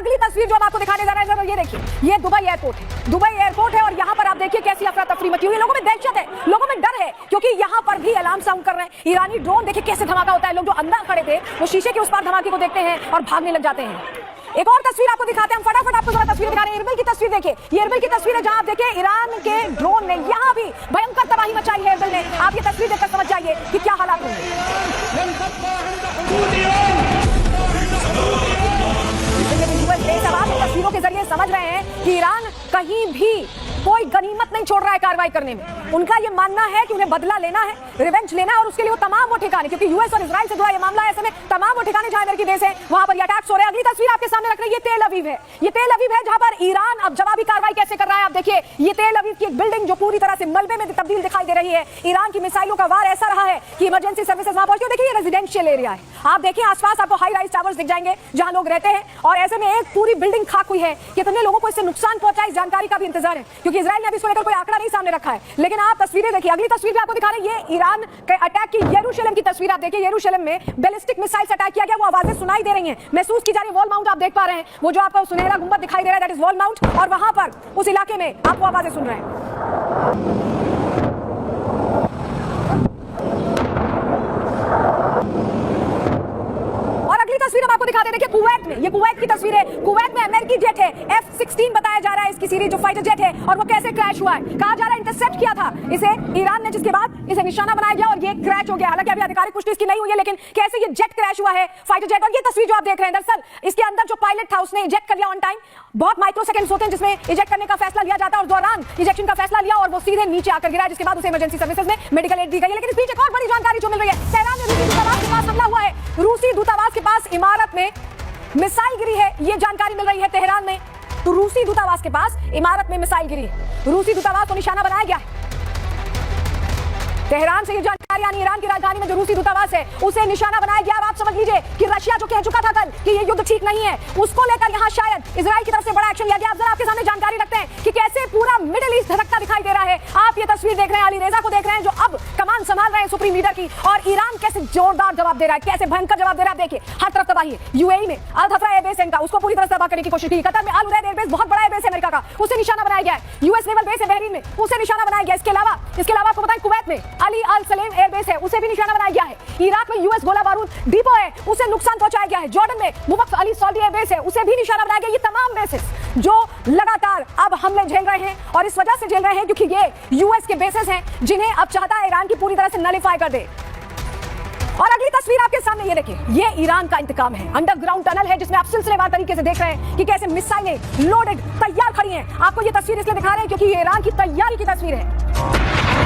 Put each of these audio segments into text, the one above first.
अगली तस्वीर जो हम आपको दिखाने जा रहे हैं, ये देखिए, ये दुबई एयरपोर्ट है। दुबई एयरपोर्ट है और यहाँ पर आप देखिए कैसी अफरा तफरी मची हुई है। लोगों में दहशत है, लोगों में डर है, क्योंकि यहाँ पर भी अलार्म साउंड कर रहे हैं। ईरानी ड्रोन देखिए कैसे धमाका होता है। लोग जो अंदर खड़े थे वो शीशे के उस पार धमाके को देखते हैं और भागने लग जाते हैं। एक और तस्वीर आपको दिखाते हैं, हम फटाफट आपको जरा तस्वीर दिखा रहे हैं। इरबिल की तस्वीर देखिए, ये इरबिल की तस्वीर है जहां आप देखिए ईरान के ड्रोन ने यहाँ भी भयंकर तबाही मचाई है। इरबिल ने, आप ये तस्वीर देखकर समझ जाइए कि क्या हालात होंगे। तस्वीरों के जरिए समझ रहे हैं कि ईरान कहीं भी कोई गनीमत नहीं छोड़ रहा है कार्रवाई करने में। उनका ये मानना है कि उन्हें बदला लेना है, रिवेंज लेना है, और उसके लिए वो तमाम वो ठिकाने, क्योंकि यूएस और इजराइल से जुड़ा ये मामला है, ऐसे में तमाम वो ठिकाने जहां अमेरिकी देश है वहां पर ये अटैक्स हो रहे हैं। अगली तस्वीर आपके सामने रख रहे हैं, ये तेल अवीव है। ये तेल अवीव है जहां पर ईरान अब जवाबी कार्रवाई कैसे कर रहा है। आप देखिए, ये तेल अवीव की एक बिल्डिंग जो पूरी तरह से मलबे में तब्दील दिखाई दे रही है। ईरान की मिसाइलों का वार ऐसा रहा है कि इमरजेंसी सर्विसेज वहां पहुंची। देखिए, ये रेजिडेंशियल एरिया है। आप देखिए आसपास आपको हाई राइज टावर्स दिख जाएंगे जहां लोग रहते हैं, और ऐसे में एक पूरी बिल्डिंग खाक हुई है। कितने लोगों को इससे नुकसान पहुंचा, इस जानकारी का भी इंतजार है, क्योंकि इजराइल ने अभी इसको लेकर कोई आंकड़ा नहीं सामने रखा है। लेकिन आप तस्वीरें देखिए, अगली तस्वीर भी आपको दिखा रहे हैं, ये ईरान के अटैक की यरूशलेम की तस्वीर। आप देखिए, यरूशलेम में बैलिस्टिक मिसाइल से अटैक किया गया, वो आवाजें सुनाई दे रही हैं, महसूस की जा रही है। वॉल माउंट आप देख पा रहे हैं, वो जो आपको सुनहरा गुंबद दिखाई दे रहा है, दैट इज वॉल माउंट, और वहां पर उस इलाके में आपको आवाजें सुन रहे हैं। तस्वीर हम आपको दिखाते हैं, देखिए कुवैत में, ये कुवैत की तस्वीर है। कुवैत में अमेरिकी जेट है, F-16 बताया जा रहा है इसकी सीरीज, जो फाइटर जेट है, और वो कैसे क्रैश हुआ है। कहा जा रहा है इंटरसेप्ट किया था इसे ईरान ने, जिसके बाद इसे निशाना बनाया गया और ये क्रैश हो गया। हालांकि अभी आधिकारिक पुष्टि इसकी नहीं हुई है, लेकिन कैसे ये जेट क्रैश हुआ है, फाइटर जेट। और ये तस्वीर जो आप देख रहे हैं, दरअसल इसके अंदर जो पायलट था उसने इजेक्ट कर लिया ऑन टाइम। बहुत माइक्रो सेकंड्स होते हैं जिसमें इजेक्ट करने का फैसला लिया जाता है, और दौरान इजेक्शन का फैसला लिया और वो सीधे नीचे आकर गिरा, जिसके बाद उसे इमरजेंसी सर्विसेज में मेडिकल एड दी गई। लेकिन इस बीच एक और बड़ी जानकारी जो मिल रही है, तेहरान में रूसी दूतावास के पास हमला हुआ है। रूसी दूतावास के पास इमारत में मिसाइल गिरी है, ये जानकारी मिल रही है तेहरान में। तो रूसी दूतावास के पास इमारत में मिसाइल गिरी है, रूसी दूतावास को निशाना बनाया गया है। तेहरान से ये जानकारी, यानी ईरान की राजधानी में जो रूसी दूतावास है उसे निशाना बनाया गया। आप समझ लीजिए कि रशिया जो कह चुका था कल कि ये युद्ध ठीक नहीं है, उसको लेकर यहाँ शायद इजराइल की तरफ से बड़ा एक्शन लिया गया। अब जरा आपके सामने जानकारी रखते हैं कि कैसे पूरा मिडिल ईस्ट धड़कता दिखाई दे रहा है। आप ये तस्वीर देख रहे हैं, अली रेजा को देख रहे हैं, जो अब कमान संभाल रहे हैं सुप्रीम लीडर की, और ईरान कैसे जोरदार जवाब दे रहा है, कैसे भयंकर जवाब दे रहा है। देखिए, हर तरफ तबाही है। यूएई में अल धफरा एयरबेस है, उसको पूरी तरह से तबाह करने की कोशिश की। कतर में अल उरैद एयरबेस, बहुत बड़ा एयरबेस है अमेरिका का, उसे निशाना बनाया गया है। यूएस नेवल बेस है बहरीन में, उसे निशाना बनाया गया। इसके अलावा आपको बताएं, कुवैत में अली अल सलेम एयरबेस है, उसे भी निशाना बनाया गया है। इराक में यूएस गोला बारूद डिपो है, उसे नुकसान पहुंचाया गया है। जॉर्डन में मुवक्फ अली सऊदी एयरबेस है, उसे भी निशाना बनाया गया। ये तमाम बेसेस जो लगातार अब हमले झेल रहे हैं, और इस वजह से झेल रहे हैं क्योंकि ये यूएस के बेसेस हैं जिन्हें अब चाहता है ईरान की पूरी तरह से नलिफाई कर दे। और अगली तस्वीर आपके सामने ये देखिए, ये ईरान का इंतकाम है। अंडरग्राउंड टनल है जिसमें आप सिलसिलेवार तरीके से देख रहे हैं कि कैसे मिसाइलें लोडेड तैयार खड़ी हैं। आपको ये तस्वीर इसलिए दिखा रहे हैं क्योंकि ये ईरान की तैयारी की तस्वीर है।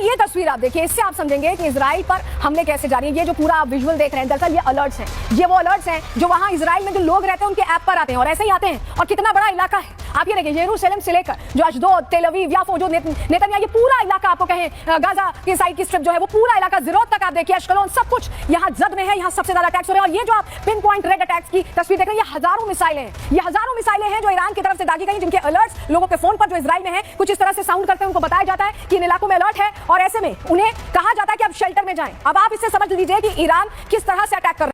ये तस्वीर आप देखिए, इससे आप समझेंगे कि इजराइल पर हमले कैसे जारी है। ये जो पूरा आप विजुअल देख रहे हैं, दरअसल ये अलर्ट्स हैं, ये वो अलर्ट्स हैं जो वहां इजराइल में जो लोग रहते हैं उनके ऐप पर आते हैं, और ऐसे ही आते हैं। और कितना बड़ा इलाका है आप ये देखिए, यरूशलेम से लेकर जो अशदोद, तेल अवीव, याफो, जो नेतन्याहू, ये पूरा इलाका आपको कहें, गाजा की साइड की स्ट्रिप जो है वो पूरा इलाका, ज़िरोत तक आप देखिए, अश्कलोन, सब कुछ यहाँ जद में है। यहाँ सबसे ज्यादा अटैक्स हो रहे हैं। और ये जो आप पिन पॉइंट रेड अटैक्स की तस्वीर देख रहे हैं, ये हजारों मिसाइलें हैं। ये हजारों मिसाइलें हैं जो ईरान की तरफ से दागी गई, जिनके अलर्ट्स लोगों के फोन पर जो इजराइल में है कुछ इस तरह से साउंड करते हैं। उनको बताया जाता है कि इन इलाकों में अलर्ट है, और ऐसे में उन्हें कहा जाता है कि अब शेल्टर में जाएं। अब आप इससे समझ लीजिए कि ईरान किस तरह से अटैक कर रहा है।